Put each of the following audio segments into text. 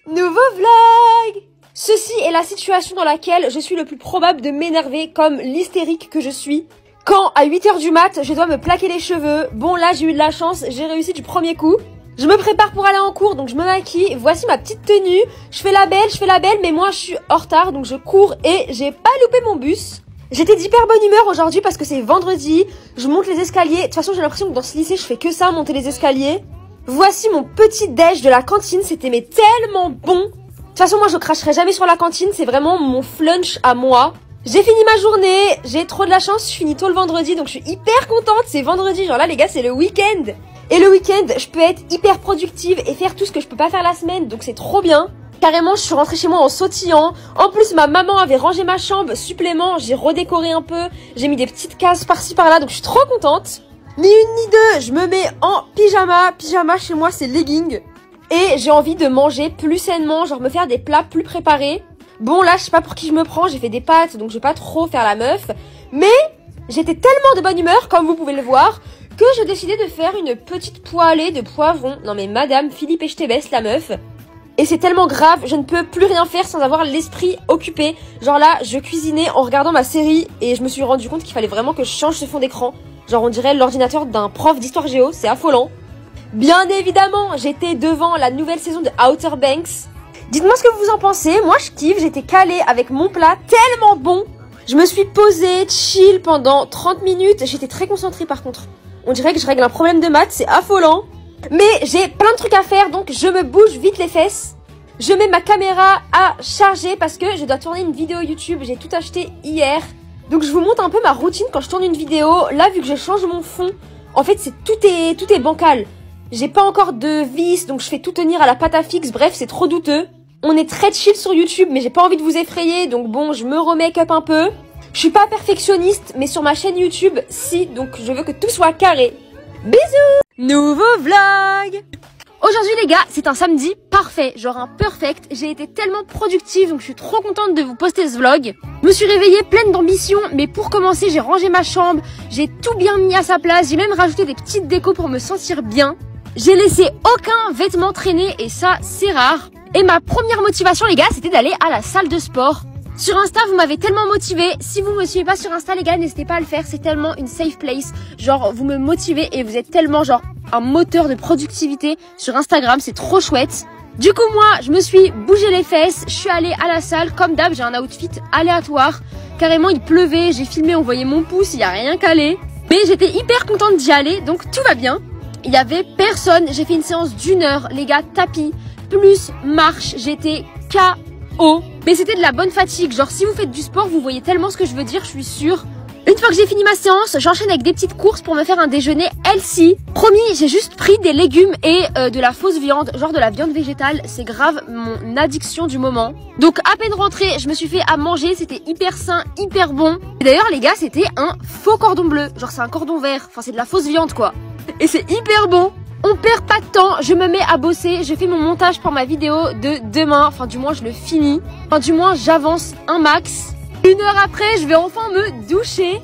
Nouveau vlog. Ceci est la situation dans laquelle je suis le plus probable de m'énerver comme l'hystérique que je suis. Quand à 8h du mat, je dois me plaquer les cheveux. Bon là j'ai eu de la chance, j'ai réussi du premier coup. Je me prépare pour aller en cours, donc je me maquille. Voici ma petite tenue. Je fais la belle, mais moi je suis en retard, donc je cours et j'ai pas loupé mon bus. J'étais d'hyper bonne humeur aujourd'hui parce que c'est vendredi. Je monte les escaliers. De toute façon j'ai l'impression que dans ce lycée je fais que ça, monter les escaliers. Voici mon petit déj de la cantine, c'était mais tellement bon. De toute façon moi je cracherai jamais sur la cantine, c'est vraiment mon flunch à moi. J'ai fini ma journée, j'ai trop de la chance, je finis tôt le vendredi donc je suis hyper contente, c'est vendredi, genre là les gars c'est le week-end. Et le week-end je peux être hyper productive et faire tout ce que je peux pas faire la semaine donc c'est trop bien. Carrément je suis rentrée chez moi en sautillant, en plus ma maman avait rangé ma chambre, supplément, j'ai redécoré un peu, j'ai mis des petites cases par-ci par-là donc je suis trop contente. Ni une ni deux, je me mets en pyjama chez moi c'est legging. Et j'ai envie de manger plus sainement, genre me faire des plats plus préparés. Bon là je sais pas pour qui je me prends, j'ai fait des pâtes donc je vais pas trop faire la meuf. Mais j'étais tellement de bonne humeur comme vous pouvez le voir que j'ai décidé de faire une petite poêlée de poivrons. Non mais madame Philippe et je te baisse la meuf. Et c'est tellement grave, je ne peux plus rien faire sans avoir l'esprit occupé. Genre là je cuisinais en regardant ma série et je me suis rendu compte qu'il fallait vraiment que je change ce fond d'écran. Genre on dirait l'ordinateur d'un prof d'histoire géo, c'est affolant. Bien évidemment, j'étais devant la nouvelle saison de Outer Banks. Dites-moi ce que vous en pensez, moi je kiffe, j'étais calée avec mon plat tellement bon. Je me suis posée, chill pendant 30 minutes, j'étais très concentrée par contre. On dirait que je règle un problème de maths, c'est affolant. Mais j'ai plein de trucs à faire donc je me bouge vite les fesses. Je mets ma caméra à charger parce que je dois tourner une vidéo YouTube, j'ai tout acheté hier. Donc je vous montre un peu ma routine quand je tourne une vidéo. Là vu que je change mon fond, en fait tout est bancal. J'ai pas encore de vis donc je fais tout tenir à la pâte à fixe, bref c'est trop douteux. On est très chill sur YouTube mais j'ai pas envie de vous effrayer donc bon je me remake up un peu. Je suis pas perfectionniste mais sur ma chaîne YouTube si, donc je veux que tout soit carré. Bisous. Nouveau vlog. Aujourd'hui les gars, c'est un samedi parfait, genre un perfect. J'ai été tellement productive donc je suis trop contente de vous poster ce vlog. Je me suis réveillée pleine d'ambition, mais pour commencer j'ai rangé ma chambre, j'ai tout bien mis à sa place, j'ai même rajouté des petites décos pour me sentir bien. J'ai laissé aucun vêtement traîner et ça c'est rare. Et ma première motivation les gars, c'était d'aller à la salle de sport. Sur Insta, vous m'avez tellement motivé. Si vous me suivez pas sur Insta les gars, n'hésitez pas à le faire, c'est tellement une safe place. Genre vous me motivez et vous êtes tellement genre un moteur de productivité sur Instagram, c'est trop chouette. Du coup moi, je me suis bougé les fesses, je suis allée à la salle, comme d'hab, j'ai un outfit aléatoire. Carrément il pleuvait, j'ai filmé, on voyait mon pouce, il y a rien calé. Mais j'étais hyper contente d'y aller, donc tout va bien. Il y avait personne, j'ai fait une séance d'1 heure, les gars, tapis, plus marche, j'étais KO. Mais c'était de la bonne fatigue, genre si vous faites du sport, vous voyez tellement ce que je veux dire, je suis sûre. Une fois que j'ai fini ma séance, j'enchaîne avec des petites courses pour me faire un déjeuner healthy. Promis, j'ai juste pris des légumes et de la fausse viande, genre de la viande végétale. C'est grave mon addiction du moment. Donc à peine rentrée, je me suis fait à manger, c'était hyper sain, hyper bon. Et d'ailleurs les gars, c'était un faux cordon bleu, genre c'est un cordon vert, enfin c'est de la fausse viande quoi. Et c'est hyper bon. On perd pas de temps, je me mets à bosser, je fais mon montage pour ma vidéo de demain, enfin du moins je le finis. Enfin du moins j'avance un max. 1 heure après, je vais enfin me doucher.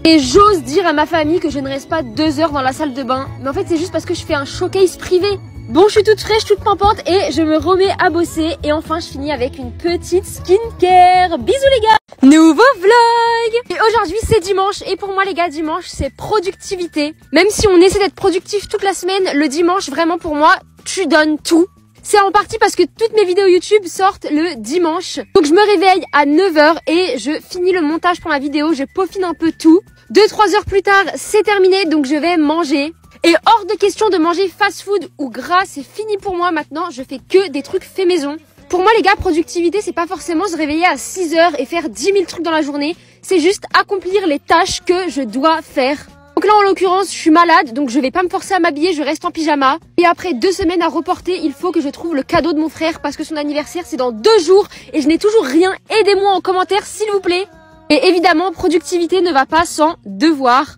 Et j'ose dire à ma famille que je ne reste pas 2 heures dans la salle de bain. Mais en fait, c'est juste parce que je fais un showcase privé. Bon, je suis toute fraîche, toute pimpante et je me remets à bosser. Et enfin, je finis avec une petite skincare. Bisous les gars. Nouveau vlog. Et aujourd'hui, c'est dimanche. Et pour moi, les gars, dimanche, c'est productivité. Même si on essaie d'être productif toute la semaine, le dimanche, vraiment pour moi, tu donnes tout. C'est en partie parce que toutes mes vidéos YouTube sortent le dimanche. Donc je me réveille à 9h et je finis le montage pour ma vidéo. Je peaufine un peu tout. 2-3 heures plus tard, c'est terminé. Donc je vais manger. Et hors de question de manger fast food ou gras, c'est fini pour moi maintenant. Je fais que des trucs faits maison. Pour moi les gars, productivité c'est pas forcément se réveiller à 6h et faire 10 000 trucs dans la journée. C'est juste accomplir les tâches que je dois faire. Donc là en l'occurrence je suis malade donc je vais pas me forcer à m'habiller, je reste en pyjama. Et après 2 semaines à reporter, il faut que je trouve le cadeau de mon frère parce que son anniversaire c'est dans 2 jours et je n'ai toujours rien. Aidez-moi en commentaire s'il vous plaît. Et évidemment productivité ne va pas sans devoir.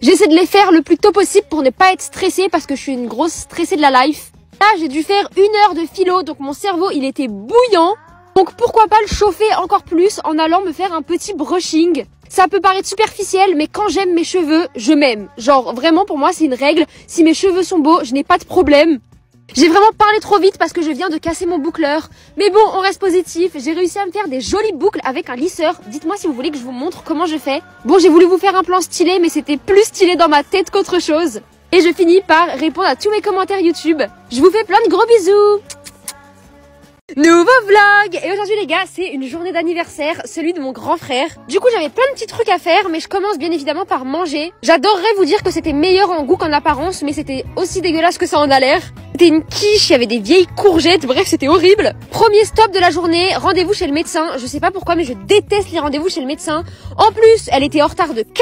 J'essaie de les faire le plus tôt possible pour ne pas être stressée parce que je suis une grosse stressée de la life. Là j'ai dû faire 1 heure de philo donc mon cerveau il était bouillant. Donc pourquoi pas le chauffer encore plus en allant me faire un petit brushing. Ça peut paraître superficiel, mais quand j'aime mes cheveux, je m'aime. Genre, vraiment, pour moi, c'est une règle. Si mes cheveux sont beaux, je n'ai pas de problème. J'ai vraiment parlé trop vite parce que je viens de casser mon boucleur. Mais bon, on reste positif. J'ai réussi à me faire des jolies boucles avec un lisseur. Dites-moi si vous voulez que je vous montre comment je fais. Bon, j'ai voulu vous faire un plan stylé, mais c'était plus stylé dans ma tête qu'autre chose. Et je finis par répondre à tous mes commentaires YouTube. Je vous fais plein de gros bisous. Nouveau vlog. Et aujourd'hui les gars, c'est une journée d'anniversaire, celui de mon grand frère. Du coup j'avais plein de petits trucs à faire, mais je commence bien évidemment par manger. J'adorerais vous dire que c'était meilleur en goût qu'en apparence, mais c'était aussi dégueulasse que ça en a l'air. C'était une quiche, il y avait des vieilles courgettes, bref c'était horrible. Premier stop de la journée, rendez-vous chez le médecin. Je sais pas pourquoi mais je déteste les rendez-vous chez le médecin. En plus, elle était en retard de 40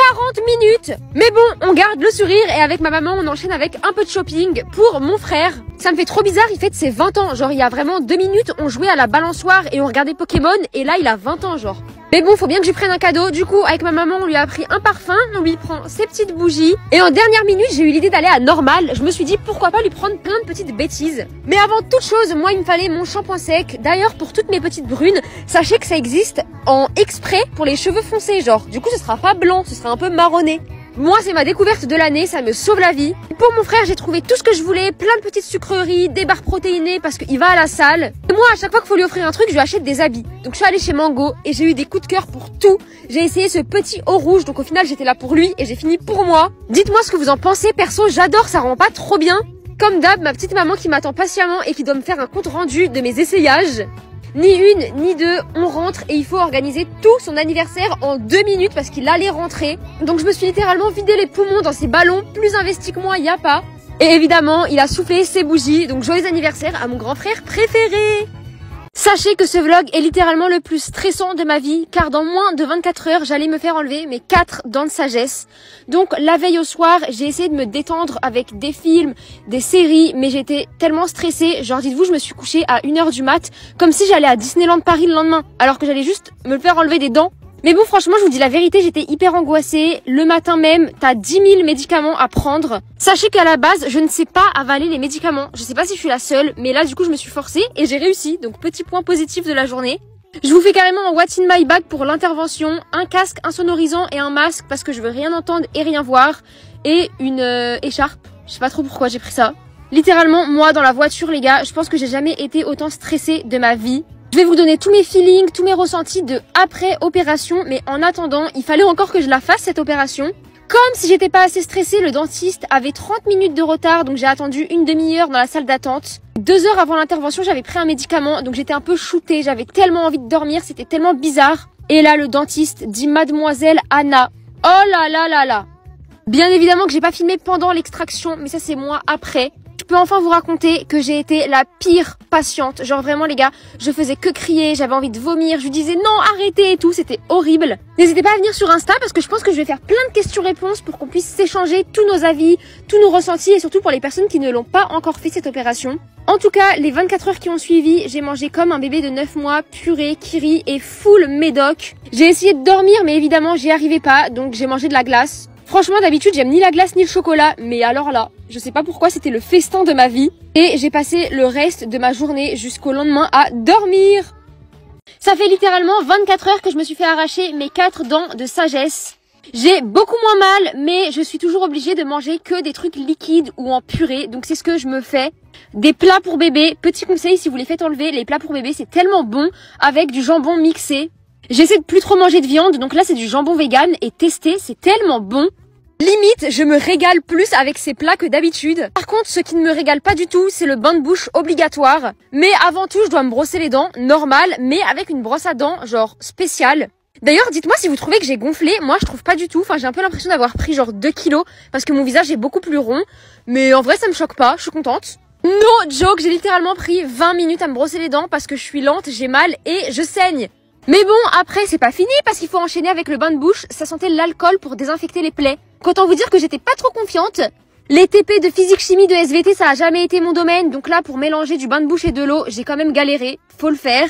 minutes. Mais bon, on garde le sourire et avec ma maman on enchaîne avec un peu de shopping pour mon frère. Ça me fait trop bizarre, il fête ses 20 ans. Genre il y a vraiment 2 minutes, on jouait à la balançoire et on regardait Pokémon et là il a 20 ans genre. Mais bon, faut bien que je lui prenne un cadeau. Du coup, avec ma maman, on lui a pris un parfum, on lui prend ses petites bougies. Et en dernière minute, j'ai eu l'idée d'aller à Normal. Je me suis dit, pourquoi pas lui prendre plein de petites bêtises. Mais avant toute chose, moi, il me fallait mon shampoing sec. D'ailleurs, pour toutes mes petites brunes, sachez que ça existe en exprès pour les cheveux foncés, genre. Du coup, ce sera pas blanc, ce sera un peu marronné. Moi, c'est ma découverte de l'année, ça me sauve la vie. Pour mon frère, j'ai trouvé tout ce que je voulais, plein de petites sucreries, des barres protéinées parce qu'il va à la salle. Et moi, à chaque fois qu'il faut lui offrir un truc, je lui achète des habits. Donc je suis allée chez Mango et j'ai eu des coups de cœur pour tout. J'ai essayé ce petit haut rouge, donc au final, j'étais là pour lui et j'ai fini pour moi. Dites-moi ce que vous en pensez, perso, j'adore, ça rend pas trop bien. Comme d'hab, ma petite maman qui m'attend patiemment et qui doit me faire un compte rendu de mes essayages. Ni une, ni deux, on rentre et il faut organiser tout son anniversaire en 2 minutes parce qu'il allait rentrer. Donc je me suis littéralement vidé les poumons dans ses ballons, plus investi que moi, y a pas. Et évidemment, il a soufflé ses bougies, donc joyeux anniversaire à mon grand frère préféré. Sachez que ce vlog est littéralement le plus stressant de ma vie, car dans moins de 24 heures, j'allais me faire enlever mes 4 dents de sagesse. Donc la veille au soir, j'ai essayé de me détendre avec des films, des séries, mais j'étais tellement stressée, genre dites-vous, je me suis couchée à 1h du mat, comme si j'allais à Disneyland Paris le lendemain, alors que j'allais juste me faire enlever des dents. Mais bon, franchement, je vous dis la vérité, j'étais hyper angoissée. Le matin même, t'as 10 000 médicaments à prendre. Sachez qu'à la base, je ne sais pas avaler les médicaments. Je sais pas si je suis la seule, mais là, du coup, je me suis forcée et j'ai réussi. Donc, petit point positif de la journée. Je vous fais carrément un What's in my bag pour l'intervention. Un casque, un sonorisant et un masque parce que je veux rien entendre et rien voir. Et une écharpe. Je sais pas trop pourquoi j'ai pris ça. Littéralement, moi, dans la voiture, les gars, je pense que j'ai jamais été autant stressée de ma vie. Je vais vous donner tous mes feelings, tous mes ressentis de après opération, mais en attendant, il fallait encore que je la fasse cette opération. Comme si j'étais pas assez stressée, le dentiste avait 30 minutes de retard, donc j'ai attendu une demi-heure dans la salle d'attente. 2 heures avant l'intervention, j'avais pris un médicament, donc j'étais un peu shootée, j'avais tellement envie de dormir, c'était tellement bizarre. Et là, le dentiste dit Mademoiselle Anna. Oh là là là là. Bien évidemment que j'ai pas filmé pendant l'extraction, mais ça c'est moi après. Je peux enfin vous raconter que j'ai été la pire patiente. Genre vraiment les gars, je faisais que crier, j'avais envie de vomir, je lui disais non arrêtez et tout, c'était horrible. N'hésitez pas à venir sur Insta parce que je pense que je vais faire plein de questions-réponses pour qu'on puisse s'échanger tous nos avis, tous nos ressentis et surtout pour les personnes qui ne l'ont pas encore fait cette opération. En tout cas, les 24 heures qui ont suivi, j'ai mangé comme un bébé de 9 mois, purée, kiri et full médoc. J'ai essayé de dormir mais évidemment j'y arrivais pas, donc j'ai mangé de la glace. Franchement, d'habitude, j'aime ni la glace ni le chocolat, mais alors là, je sais pas pourquoi, c'était le festin de ma vie. Et j'ai passé le reste de ma journée jusqu'au lendemain à dormir. Ça fait littéralement 24 heures que je me suis fait arracher mes 4 dents de sagesse. J'ai beaucoup moins mal, mais je suis toujours obligée de manger que des trucs liquides ou en purée, donc c'est ce que je me fais. Des plats pour bébé, petit conseil, si vous les faites enlever, les plats pour bébé, c'est tellement bon avec du jambon mixé. J'essaie de plus trop manger de viande, donc là c'est du jambon vegan et testé, c'est tellement bon. Limite, je me régale plus avec ces plats que d'habitude. Par contre, ce qui ne me régale pas du tout, c'est le bain de bouche obligatoire. Mais avant tout, je dois me brosser les dents, normal, mais avec une brosse à dents, genre spéciale. D'ailleurs, dites-moi si vous trouvez que j'ai gonflé. Moi, je trouve pas du tout. Enfin, j'ai un peu l'impression d'avoir pris genre 2 kilos parce que mon visage est beaucoup plus rond. Mais en vrai, ça me choque pas, je suis contente. No joke, j'ai littéralement pris 20 minutes à me brosser les dents parce que je suis lente, j'ai mal et je saigne. Mais bon, après, c'est pas fini parce qu'il faut enchaîner avec le bain de bouche. Ça sentait l'alcool pour désinfecter les plaies. Autant vous dire que j'étais pas trop confiante. Les TP de physique-chimie de SVT, ça a jamais été mon domaine. Donc là, pour mélanger du bain de bouche et de l'eau, j'ai quand même galéré. Faut le faire.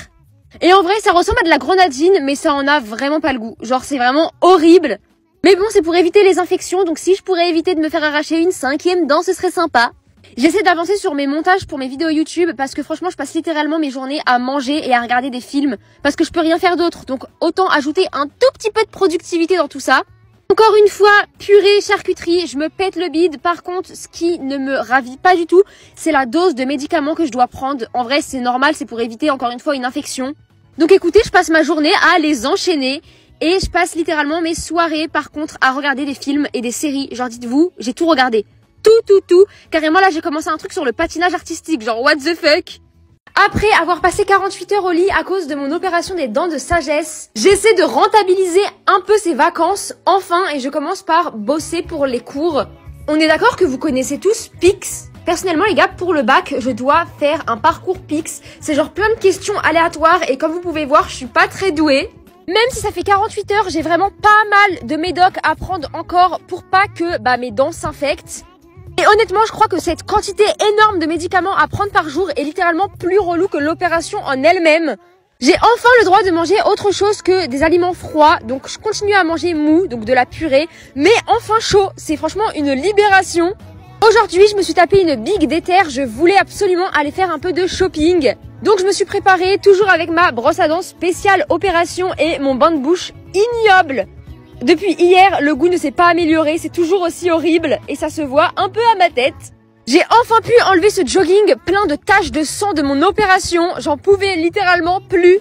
Et en vrai, ça ressemble à de la grenadine, mais ça en a vraiment pas le goût. Genre, c'est vraiment horrible. Mais bon, c'est pour éviter les infections. Donc si je pourrais éviter de me faire arracher une 5e dent, ce serait sympa. J'essaie d'avancer sur mes montages pour mes vidéos YouTube parce que franchement je passe littéralement mes journées à manger et à regarder des films parce que je peux rien faire d'autre. Donc autant ajouter un tout petit peu de productivité dans tout ça. Encore une fois, purée, charcuterie, je me pète le bide. Par contre, ce qui ne me ravit pas du tout, c'est la dose de médicaments que je dois prendre. En vrai, c'est normal, c'est pour éviter encore une fois une infection. Donc écoutez, je passe ma journée à les enchaîner et je passe littéralement mes soirées par contre à regarder des films et des séries. Genre dites-vous, j'ai tout regardé. Tout. Carrément là, j'ai commencé un truc sur le patinage artistique, genre what the fuck. Après avoir passé 48 heures au lit à cause de mon opération des dents de sagesse, j'essaie de rentabiliser un peu ces vacances, enfin, et je commence par bosser pour les cours. On est d'accord que vous connaissez tous Pix? Personnellement les gars, pour le bac, je dois faire un parcours Pix. C'est genre plein de questions aléatoires et comme vous pouvez voir, je suis pas très douée. Même si ça fait 48 heures, j'ai vraiment pas mal de médocs à prendre encore pour pas que mes dents s'infectent. Et honnêtement, je crois que cette quantité énorme de médicaments à prendre par jour est littéralement plus relou que l'opération en elle-même. J'ai enfin le droit de manger autre chose que des aliments froids, donc je continue à manger mou, donc de la purée, mais enfin chaud. C'est franchement une libération. Aujourd'hui, je me suis tapé une big déterre, je voulais absolument aller faire un peu de shopping. Donc je me suis préparée, toujours avec ma brosse à dents spéciale opération et mon bain de bouche ignoble. Depuis hier, le goût ne s'est pas amélioré, c'est toujours aussi horrible et ça se voit un peu à ma tête. J'ai enfin pu enlever ce jogging plein de taches de sang de mon opération, j'en pouvais littéralement plus.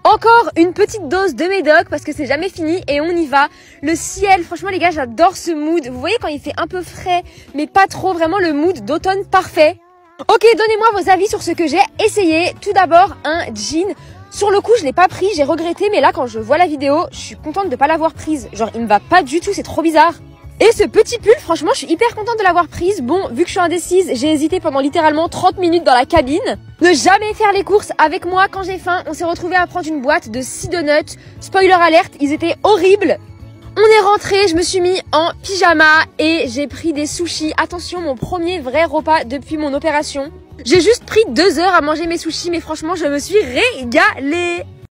Encore une petite dose de médoc parce que c'est jamais fini et on y va. Le ciel, franchement les gars, j'adore ce mood. Vous voyez quand il fait un peu frais, mais pas trop, vraiment le mood d'automne parfait. Ok, donnez-moi vos avis sur ce que j'ai essayé. Tout d'abord, un jean. Sur le coup, je l'ai pas pris, j'ai regretté, mais là, quand je vois la vidéo, je suis contente de pas l'avoir prise. Genre, il me va pas du tout, c'est trop bizarre. Et ce petit pull, franchement, je suis hyper contente de l'avoir prise. Bon, vu que je suis indécise, j'ai hésité pendant littéralement 30 minutes dans la cabine. Ne jamais faire les courses avec moi quand j'ai faim. On s'est retrouvés à prendre une boîte de 6 donuts. Spoiler alerte, ils étaient horribles. On est rentré, je me suis mis en pyjama et j'ai pris des sushis. Attention, mon premier vrai repas depuis mon opération. J'ai juste pris 2 heures à manger mes sushis, mais franchement, je me suis régalée.